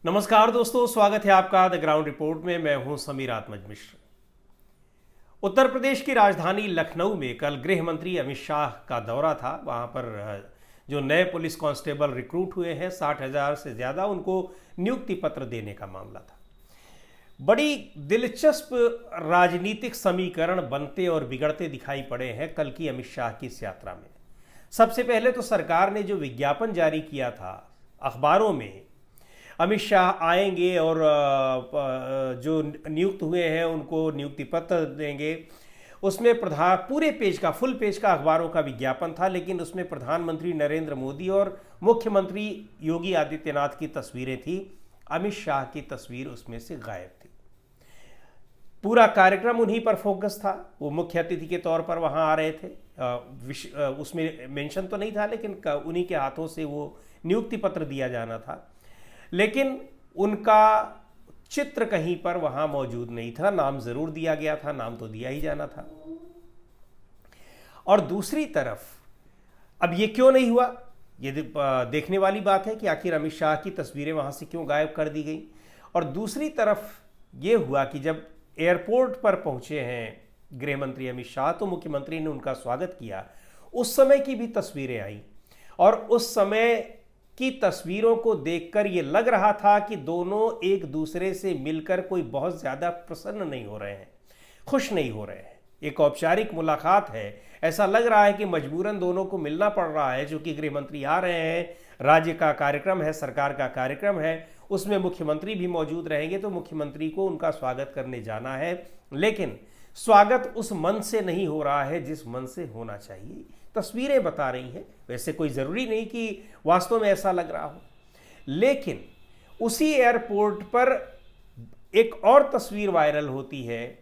नमस्कार दोस्तों, स्वागत है आपका द ग्राउंड रिपोर्ट में। मैं हूं समीर आत्मज मिश्र। उत्तर प्रदेश की राजधानी लखनऊ में कल गृह मंत्री अमित शाह का दौरा था। वहां पर जो नए पुलिस कांस्टेबल रिक्रूट हुए हैं 60,000 से ज़्यादा, उनको नियुक्ति पत्र देने का मामला था। बड़ी दिलचस्प राजनीतिक समीकरण बनते और बिगड़ते दिखाई पड़े हैं कल की अमित शाह की इस यात्रा में। सबसे पहले तो सरकार ने जो विज्ञापन जारी किया था अखबारों में, अमित शाह आएंगे और जो नियुक्त हुए हैं उनको नियुक्ति पत्र देंगे, उसमें पूरे पेज का, फुल पेज का अखबारों का विज्ञापन था। लेकिन उसमें प्रधानमंत्री नरेंद्र मोदी और मुख्यमंत्री योगी आदित्यनाथ की तस्वीरें थी। अमित शाह की तस्वीर उसमें से गायब थी। पूरा कार्यक्रम उन्हीं पर फोकस था। वो मुख्य अतिथि के तौर पर वहाँ आ रहे थे। उसमें मेंशन तो नहीं था, लेकिन उन्हीं के हाथों से वो नियुक्ति पत्र दिया जाना था। लेकिन उनका चित्र कहीं पर वहां मौजूद नहीं था। नाम जरूर दिया गया था, नाम तो दिया ही जाना था। और दूसरी तरफ अब ये क्यों नहीं हुआ, ये देखने वाली बात है कि आखिर अमित शाह की तस्वीरें वहां से क्यों गायब कर दी गई। और दूसरी तरफ ये हुआ कि जब एयरपोर्ट पर पहुंचे हैं गृह मंत्री अमित शाह, तो मुख्यमंत्री ने उनका स्वागत किया। उस समय की भी तस्वीरें आई और उस समय की तस्वीरों को देखकर ये लग रहा था कि दोनों एक दूसरे से मिलकर कोई बहुत ज़्यादा प्रसन्न नहीं हो रहे हैं, खुश नहीं हो रहे हैं। एक औपचारिक मुलाकात है, ऐसा लग रहा है कि मजबूरन दोनों को मिलना पड़ रहा है, जो कि गृह मंत्री आ रहे हैं, राज्य का कार्यक्रम है, सरकार का कार्यक्रम है, उसमें मुख्यमंत्री भी मौजूद रहेंगे, तो मुख्यमंत्री को उनका स्वागत करने जाना है। लेकिन स्वागत उस मन से नहीं हो रहा है जिस मन से होना चाहिए। तस्वीरें बता रही हैं, वैसे कोई ज़रूरी नहीं कि वास्तव में ऐसा लग रहा हो। लेकिन उसी एयरपोर्ट पर एक और तस्वीर वायरल होती है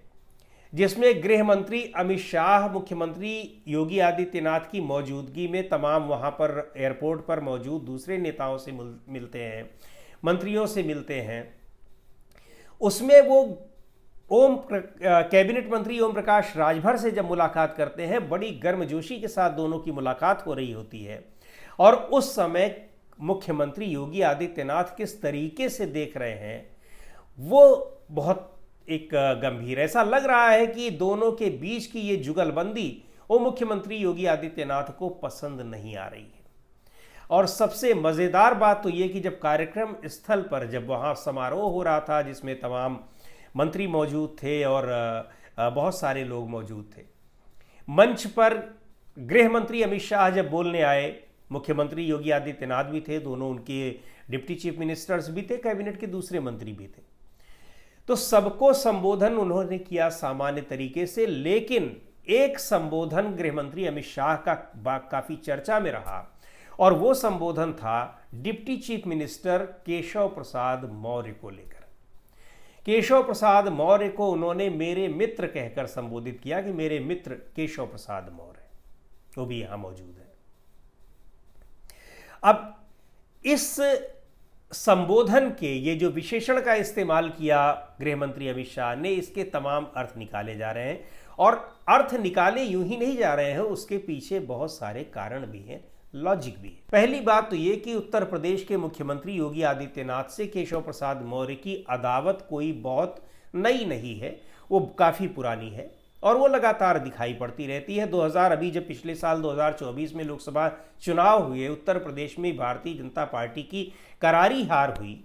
जिसमें गृह मंत्री अमित शाह मुख्यमंत्री योगी आदित्यनाथ की मौजूदगी में तमाम वहां पर एयरपोर्ट पर मौजूद दूसरे नेताओं से मिलते हैं, मंत्रियों से मिलते हैं। उसमें वो कैबिनेट मंत्री ओम प्रकाश राजभर से जब मुलाकात करते हैं, बड़ी गर्मजोशी के साथ दोनों की मुलाकात हो रही होती है। और उस समय मुख्यमंत्री योगी आदित्यनाथ किस तरीके से देख रहे हैं वो बहुत एक गंभीर, ऐसा लग रहा है कि दोनों के बीच की ये जुगलबंदी वो मुख्यमंत्री योगी आदित्यनाथ को पसंद नहीं आ रही है। और सबसे मज़ेदार बात तो ये कि जब कार्यक्रम स्थल पर, जब वहाँ समारोह हो रहा था जिसमें तमाम मंत्री मौजूद थे और बहुत सारे लोग मौजूद थे, मंच पर गृह मंत्री अमित शाह जब बोलने आए, मुख्यमंत्री योगी आदित्यनाथ भी थे, दोनों उनके डिप्टी चीफ मिनिस्टर्स भी थे, कैबिनेट के दूसरे मंत्री भी थे, तो सबको संबोधन उन्होंने किया सामान्य तरीके से। लेकिन एक संबोधन गृह मंत्री अमित शाह का काफ़ी चर्चा में रहा और वो संबोधन था deputy chief minister Keshav Prasad Maurya को लेकर। केशव प्रसाद मौर्य को उन्होंने मेरे मित्र कहकर संबोधित किया कि मेरे मित्र केशव प्रसाद मौर्य, वो भी यहां मौजूद है। अब इस संबोधन के, ये जो विशेषण का इस्तेमाल किया गृह मंत्री अमित शाह ने, इसके तमाम अर्थ निकाले जा रहे हैं। और अर्थ निकाले यूं ही नहीं जा रहे हैं, उसके पीछे बहुत सारे कारण भी हैं, लॉजिक भी है। पहली बात तो ये कि उत्तर प्रदेश के मुख्यमंत्री योगी आदित्यनाथ से केशव प्रसाद मौर्य की अदावत कोई बहुत नई नहीं है, वो काफ़ी पुरानी है और वो लगातार दिखाई पड़ती रहती है। अभी जब पिछले साल 2024 में लोकसभा चुनाव हुए, उत्तर प्रदेश में भारतीय जनता पार्टी की करारी हार हुई,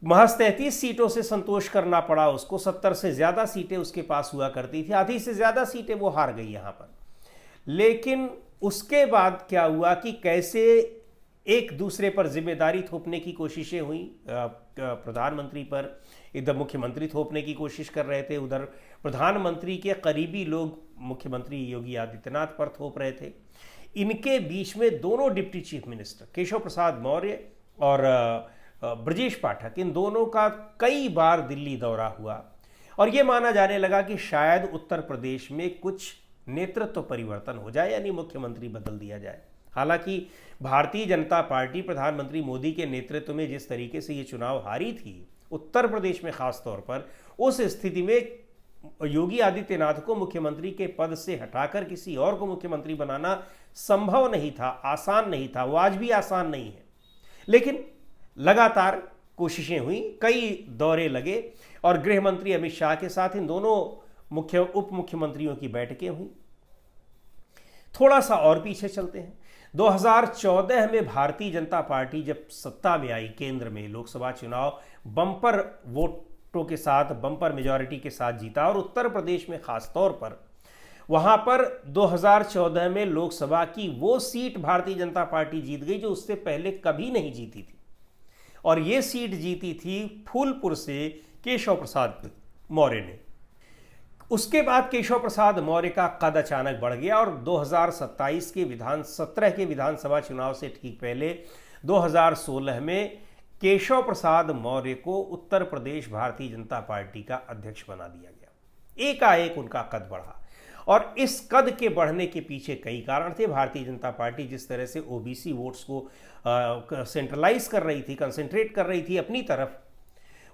महज 33 सीटों से संतोष करना पड़ा उसको। 70 से ज़्यादा सीटें उसके पास हुआ करती थी, आधी से ज़्यादा सीटें वो हार गई यहाँ पर। लेकिन उसके बाद क्या हुआ कि कैसे एक दूसरे पर जिम्मेदारी थोपने की कोशिशें हुई, प्रधानमंत्री पर, इधर मुख्यमंत्री थोपने की कोशिश कर रहे थे, उधर प्रधानमंत्री के करीबी लोग मुख्यमंत्री योगी आदित्यनाथ पर थोप रहे थे। इनके बीच में दोनों deputy chief minister Keshav Prasad Maurya और ब्रजेश पाठक, इन दोनों का कई बार दिल्ली दौरा हुआ और ये माना जाने लगा कि शायद उत्तर प्रदेश में कुछ नेतृत्व परिवर्तन हो जाए, यानी मुख्यमंत्री बदल दिया जाए। हालांकि भारतीय जनता पार्टी प्रधानमंत्री मोदी के नेतृत्व में जिस तरीके से ये चुनाव हारी थी उत्तर प्रदेश में खास तौर पर, उस स्थिति में योगी आदित्यनाथ को मुख्यमंत्री के पद से हटाकर किसी और को मुख्यमंत्री बनाना संभव नहीं था, आसान नहीं था, वो आज भी आसान नहीं है। लेकिन लगातार कोशिशें हुई, कई दौरे लगे और गृह मंत्री अमित शाह के साथ इन दोनों उप मुख्यमंत्रियों की बैठकें हुई। थोड़ा सा और पीछे चलते हैं। 2014 में भारतीय जनता पार्टी जब सत्ता में आई, केंद्र में लोकसभा चुनाव बम्पर वोटों के साथ, बम्पर मेजॉरिटी के साथ जीता और उत्तर प्रदेश में खास तौर पर वहां पर 2014 में लोकसभा की वो सीट भारतीय जनता पार्टी जीत गई जो उससे पहले कभी नहीं जीती थी, और ये सीट जीती थी फूलपुर से केशव प्रसाद मौर्य ने। उसके बाद केशव प्रसाद मौर्य का कद अचानक बढ़ गया और 2017 के विधानसभा चुनाव से ठीक पहले 2016 में केशव प्रसाद मौर्य को उत्तर प्रदेश भारतीय जनता पार्टी का अध्यक्ष बना दिया गया। एकाएक उनका कद बढ़ा और इस कद के बढ़ने के पीछे कई कारण थे। भारतीय जनता पार्टी जिस तरह से ओबीसी वोट्स को सेंट्रलाइज कर रही थी, कंसंट्रेट कर रही थी अपनी तरफ,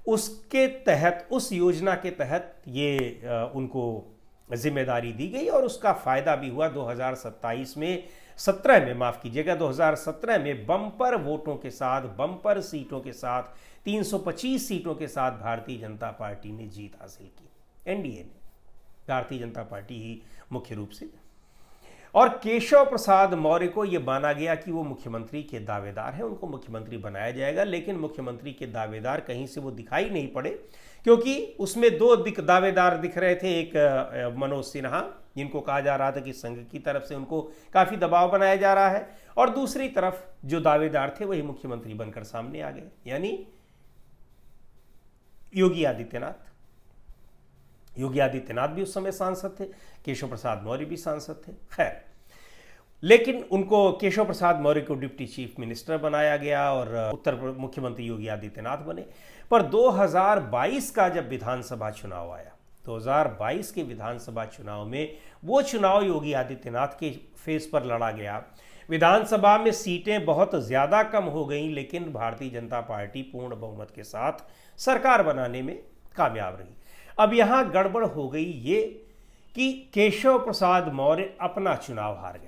उसके तहत, उस योजना के तहत ये उनको जिम्मेदारी दी गई और उसका फायदा भी हुआ। 2017 में माफ कीजिएगा, 2017 में बम्पर वोटों के साथ, बम्पर सीटों के साथ, 325 सीटों के साथ भारतीय जनता पार्टी ने जीत हासिल की। एनडीए ने, भारतीय जनता पार्टी ही मुख्य रूप से। और केशव प्रसाद मौर्य को यह माना गया कि वो मुख्यमंत्री के दावेदार हैं, उनको मुख्यमंत्री बनाया जाएगा, लेकिन मुख्यमंत्री के दावेदार कहीं से वो दिखाई नहीं पड़े, क्योंकि उसमें दो दावेदार दिख रहे थे। एक मनोज सिन्हा, जिनको कहा जा रहा था कि संघ की तरफ से उनको काफ़ी दबाव बनाया जा रहा है, और दूसरी तरफ जो दावेदार थे वही मुख्यमंत्री बनकर सामने आ गए, यानी योगी आदित्यनाथ। योगी आदित्यनाथ भी उस समय सांसद थे, केशव प्रसाद मौर्य भी सांसद थे। खैर, लेकिन उनको, केशव प्रसाद मौर्य को डिप्टी चीफ मिनिस्टर बनाया गया और उत्तर मुख्यमंत्री योगी आदित्यनाथ बने। पर 2022 का जब विधानसभा चुनाव आया, 2022 के विधानसभा चुनाव में, वो चुनाव योगी आदित्यनाथ के फेस पर लड़ा गया। विधानसभा में सीटें बहुत ज़्यादा कम हो गई, लेकिन भारतीय जनता पार्टी पूर्ण बहुमत के साथ सरकार बनाने में कामयाब रही। अब यहाँ गड़बड़ हो गई ये कि केशव प्रसाद मौर्य अपना चुनाव हार गए।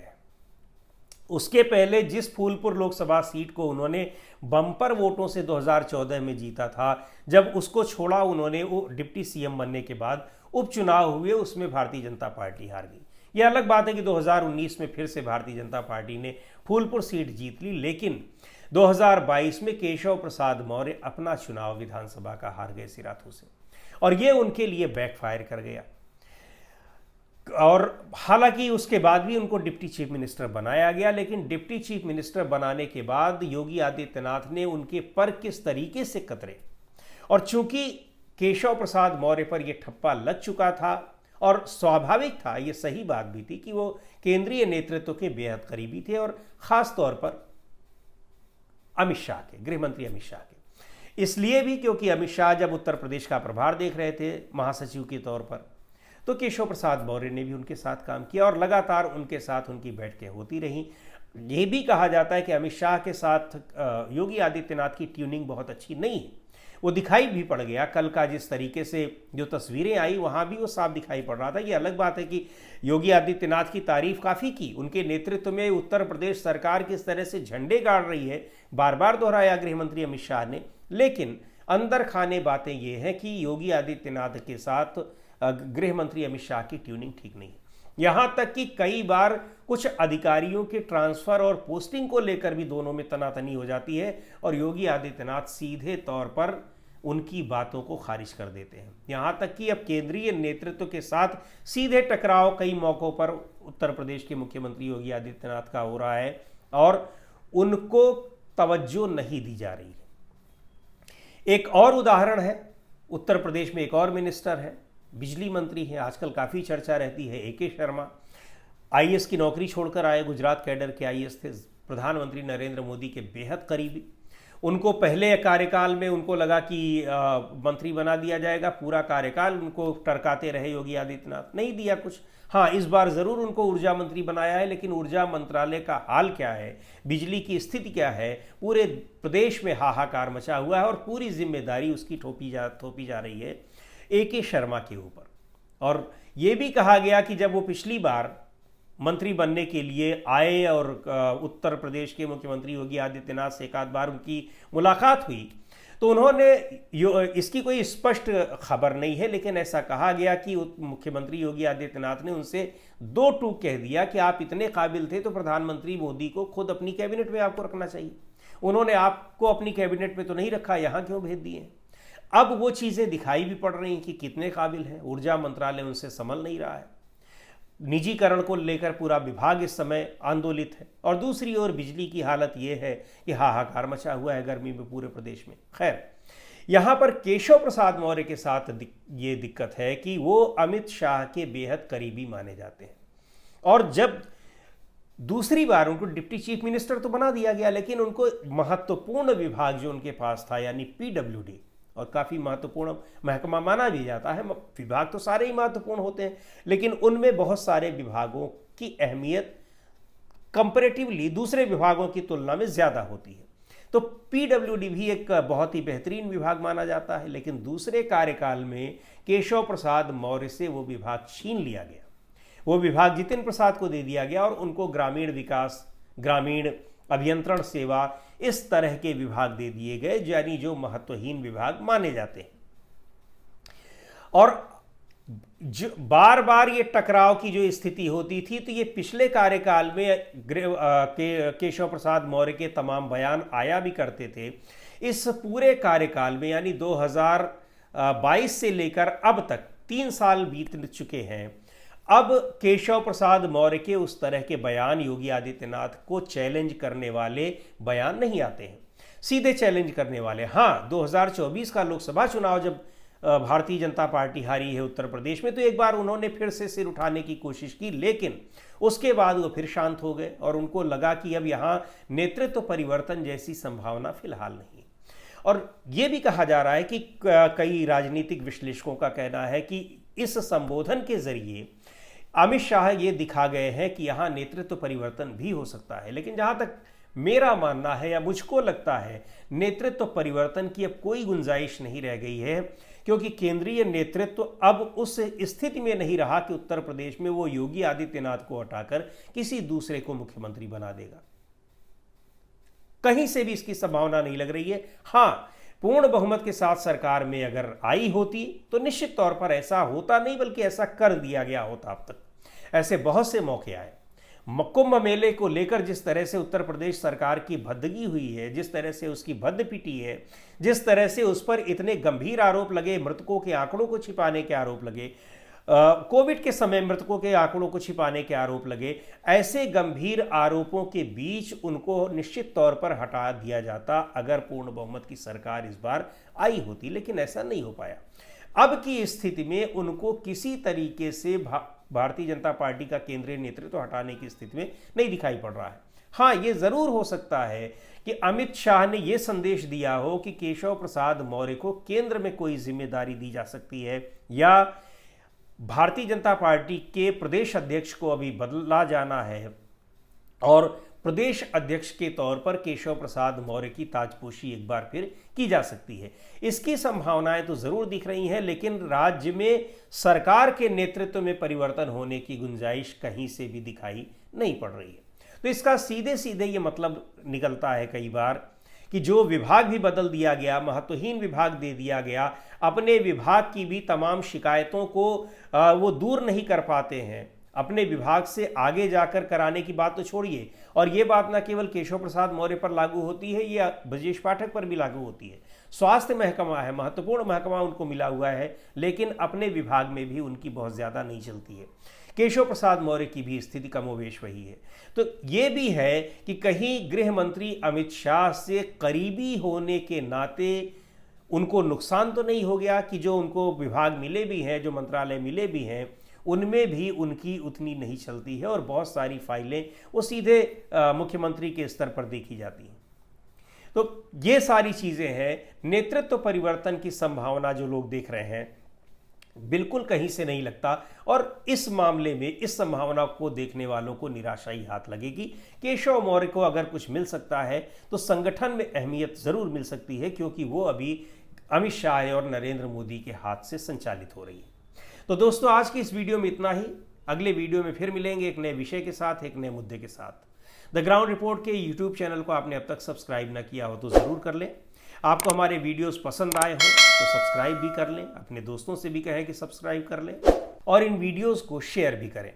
उसके पहले जिस फूलपुर लोकसभा सीट को उन्होंने बम्पर वोटों से 2014 में जीता था, जब उसको छोड़ा उन्होंने, वो डिप्टी सीएम बनने के बाद उपचुनाव हुए, उसमें भारतीय जनता पार्टी हार गई। यह अलग बात है कि 2019 में फिर से भारतीय जनता पार्टी ने फूलपुर सीट जीत ली, लेकिन 2022 में केशव प्रसाद मौर्य अपना चुनाव विधानसभा का हार गए सिराथू से, और ये उनके लिए बैकफायर कर गया। और हालांकि उसके बाद भी उनको डिप्टी चीफ मिनिस्टर बनाया गया, लेकिन डिप्टी चीफ मिनिस्टर बनाने के बाद योगी आदित्यनाथ ने उनके पर किस तरीके से कतरे, और चूंकि केशव प्रसाद मौर्य पर यह ठप्पा लग चुका था और स्वाभाविक था, ये सही बात भी थी कि वो केंद्रीय नेतृत्व के बेहद करीबी थे, और खास तौर पर अमित शाह के, गृह मंत्री अमित शाह के। इसलिए भी क्योंकि अमित शाह जब उत्तर प्रदेश का प्रभार देख रहे थे महासचिव के तौर पर, तो केशव प्रसाद मौर्य ने भी उनके साथ काम किया और लगातार उनके साथ उनकी बैठकें होती रहीं। ये भी कहा जाता है कि अमित शाह के साथ योगी आदित्यनाथ की ट्यूनिंग बहुत अच्छी नहीं है, वो दिखाई भी पड़ गया। कल का जिस तरीके से जो तस्वीरें आई, वहाँ भी वो साफ दिखाई पड़ रहा था। ये अलग बात है कि योगी आदित्यनाथ की तारीफ काफ़ी की, उनके नेतृत्व में उत्तर प्रदेश सरकार किस तरह से झंडे गाड़ रही है, बार बार दोहराया गृह मंत्री अमित शाह ने, लेकिन अंदर खाने बातें ये हैं कि योगी आदित्यनाथ के साथ गृह मंत्री अमित शाह की ट्यूनिंग ठीक नहीं है। यहाँ तक कि कई बार कुछ अधिकारियों के ट्रांसफर और पोस्टिंग को लेकर भी दोनों में तनातनी हो जाती है, और योगी आदित्यनाथ सीधे तौर पर उनकी बातों को खारिज कर देते हैं। यहाँ तक कि अब केंद्रीय नेतृत्व के साथ सीधे टकराव कई मौक़ों पर उत्तर प्रदेश के मुख्यमंत्री योगी आदित्यनाथ का हो रहा है, और उनको तवज्जो नहीं दी जा रही है। एक और उदाहरण है, उत्तर प्रदेश में एक और मिनिस्टर है, बिजली मंत्री हैं, आजकल काफ़ी चर्चा रहती है, एके शर्मा। आईएएस की नौकरी छोड़कर आए, गुजरात कैडर के आईएएस थे, प्रधानमंत्री नरेंद्र मोदी के बेहद करीबी। उनको पहले कार्यकाल में उनको लगा कि मंत्री बना दिया जाएगा, पूरा कार्यकाल उनको टरकाते रहे योगी आदित्यनाथ, नहीं दिया कुछ। हाँ, इस बार ज़रूर उनको ऊर्जा मंत्री बनाया है, लेकिन ऊर्जा मंत्रालय का हाल क्या है, बिजली की स्थिति क्या है, पूरे प्रदेश में हाहाकार मचा हुआ है, और पूरी जिम्मेदारी उसकी थोपी जा रही है एके शर्मा के ऊपर। और ये भी कहा गया कि जब वो पिछली बार मंत्री बनने के लिए आए और उत्तर प्रदेश के मुख्यमंत्री योगी आदित्यनाथ से एक आध बार उनकी मुलाकात हुई, तो उन्होंने इसकी कोई स्पष्ट खबर नहीं है, लेकिन ऐसा कहा गया कि मुख्यमंत्री योगी आदित्यनाथ ने उनसे दो टूक कह दिया कि आप इतने काबिल थे तो प्रधानमंत्री मोदी को खुद अपनी कैबिनेट में आपको रखना चाहिए। उन्होंने आपको अपनी कैबिनेट में तो नहीं रखा, यहाँ क्यों भेज दिए? अब वो चीज़ें दिखाई भी पड़ रही हैं कि कितने काबिल हैं। ऊर्जा मंत्रालय उनसे संभल नहीं रहा है, निजीकरण को लेकर पूरा विभाग इस समय आंदोलित है, और दूसरी ओर बिजली की हालत यह है कि हाहाकार मचा हुआ है गर्मी में पूरे प्रदेश में। खैर, यहाँ पर केशव प्रसाद मौर्य के साथ ये दिक्कत है कि वो अमित शाह के बेहद करीबी माने जाते हैं, और जब दूसरी बार उनको डिप्टी चीफ मिनिस्टर तो बना दिया गया, लेकिन उनको महत्वपूर्ण विभाग जो उनके पास था यानी पीडब्ल्यूडी, और काफ़ी महत्वपूर्ण महकमा माना भी जाता है, विभाग तो सारे ही महत्वपूर्ण होते हैं, लेकिन उनमें बहुत सारे विभागों की अहमियत कंपैरेटिवली दूसरे विभागों की तुलना में ज़्यादा होती है। तो पीडब्ल्यूडी भी एक बहुत ही बेहतरीन विभाग माना जाता है, लेकिन दूसरे कार्यकाल में केशव प्रसाद मौर्य से वो विभाग छीन लिया गया। वो विभाग जितिन प्रसाद को दे दिया गया और उनको ग्रामीण विकास, ग्रामीण अभियंत्रण सेवा, इस तरह के विभाग दे दिए गए, यानी जो महत्वहीन विभाग माने जाते हैं। और बार बार ये टकराव की जो स्थिति होती थी, तो ये पिछले कार्यकाल में केशव प्रसाद मौर्य के तमाम बयान आया भी करते थे। इस पूरे कार्यकाल में यानी 2022 से लेकर अब तक 3 साल बीत चुके हैं, अब केशव प्रसाद मौर्य के उस तरह के बयान, योगी आदित्यनाथ को चैलेंज करने वाले बयान नहीं आते हैं, सीधे चैलेंज करने वाले। हाँ, 2024 का लोकसभा चुनाव जब भारतीय जनता पार्टी हारी है उत्तर प्रदेश में, तो एक बार उन्होंने फिर से सिर उठाने की कोशिश की, लेकिन उसके बाद वो फिर शांत हो गए और उनको लगा कि अब यहाँ नेतृत्व परिवर्तन जैसी संभावना फिलहाल नहीं। और ये भी कहा जा रहा है कि कई राजनीतिक विश्लेषकों का कहना है कि इस संबोधन के जरिए अमित शाह ये दिखा गए हैं कि यहाँ नेतृत्व परिवर्तन भी हो सकता है। लेकिन जहाँ तक मेरा मानना है या मुझको लगता है, नेतृत्व परिवर्तन की अब कोई गुंजाइश नहीं रह गई है, क्योंकि केंद्रीय नेतृत्व अब उस स्थिति में नहीं रहा कि उत्तर प्रदेश में वो योगी आदित्यनाथ को हटाकर किसी दूसरे को मुख्यमंत्री बना देगा। कहीं से भी इसकी संभावना नहीं लग रही है। हाँ, पूर्ण बहुमत के साथ सरकार में अगर आई होती तो निश्चित तौर पर ऐसा होता नहीं, बल्कि ऐसा कर दिया गया होता। अब तक ऐसे बहुत से मौके आए। कुंभ मेले को लेकर जिस तरह से उत्तर प्रदेश सरकार की भद्दगी हुई है, जिस तरह से उसकी भद्द पिटी है, जिस तरह से उस पर इतने गंभीर आरोप लगे, मृतकों के आंकड़ों को छिपाने के आरोप लगे, कोविड के समय मृतकों के आंकड़ों को छिपाने के आरोप लगे, ऐसे गंभीर आरोपों के बीच उनको निश्चित तौर पर हटा दिया जाता अगर पूर्ण बहुमत की सरकार इस बार आई होती, लेकिन ऐसा नहीं हो पाया। अब की स्थिति में उनको किसी तरीके से भारतीय जनता पार्टी का केंद्रीय नेतृत्व हटाने की स्थिति में नहीं दिखाई पड़ रहा है। हाँ, ये जरूर हो सकता है कि अमित शाह ने यह संदेश दिया हो कि केशव प्रसाद मौर्य को केंद्र में कोई जिम्मेदारी दी जा सकती है, या भारतीय जनता पार्टी के प्रदेश अध्यक्ष को अभी बदला जाना है और प्रदेश अध्यक्ष के तौर पर केशव प्रसाद मौर्य की ताजपोशी एक बार फिर की जा सकती है। इसकी संभावनाएं तो जरूर दिख रही हैं, लेकिन राज्य में सरकार के नेतृत्व में परिवर्तन होने की गुंजाइश कहीं से भी दिखाई नहीं पड़ रही है। तो इसका सीधे सीधे ये मतलब निकलता है कई बार कि जो विभाग भी बदल दिया गया, महत्वहीन विभाग दे दिया गया, अपने विभाग की भी तमाम शिकायतों को वो दूर नहीं कर पाते हैं। अपने विभाग से आगे जाकर कराने की बात तो छोड़िए, और ये बात न केवल केशव प्रसाद मौर्य पर लागू होती है, ये ब्रजेश पाठक पर भी लागू होती है। स्वास्थ्य महकमा है, महत्वपूर्ण महकमा उनको मिला हुआ है, लेकिन अपने विभाग में भी उनकी बहुत ज़्यादा नहीं चलती है। केशव प्रसाद मौर्य की भी स्थिति कमोवेश वही है। तो ये भी है कि कहीं गृह मंत्री अमित शाह से करीबी होने के नाते उनको नुकसान तो नहीं हो गया कि जो उनको विभाग मिले भी हैं, जो मंत्रालय मिले भी हैं, उनमें भी उनकी उतनी नहीं चलती है और बहुत सारी फाइलें वो सीधे मुख्यमंत्री के स्तर पर देखी जाती हैं। तो ये सारी चीज़ें हैं। नेतृत्व परिवर्तन की संभावना जो लोग देख रहे हैं, बिल्कुल कहीं से नहीं लगता, और इस मामले में इस संभावना को देखने वालों को निराशा ही हाथ लगेगी। केशव मौर्य को अगर कुछ मिल सकता है तो संगठन में अहमियत ज़रूर मिल सकती है, क्योंकि वो अभी अमित शाह और नरेंद्र मोदी के हाथ से संचालित हो रही है। तो दोस्तों, आज की इस वीडियो में इतना ही। अगले वीडियो में फिर मिलेंगे एक नए विषय के साथ, एक नए मुद्दे के साथ। द ग्राउंड रिपोर्ट के यूट्यूब चैनल को आपने अब तक सब्सक्राइब न किया हो तो ज़रूर कर लें। आपको हमारे वीडियोस पसंद आए हो तो सब्सक्राइब भी कर लें, अपने दोस्तों से भी कहें कि सब्सक्राइब कर लें और इन वीडियोस को शेयर भी करें।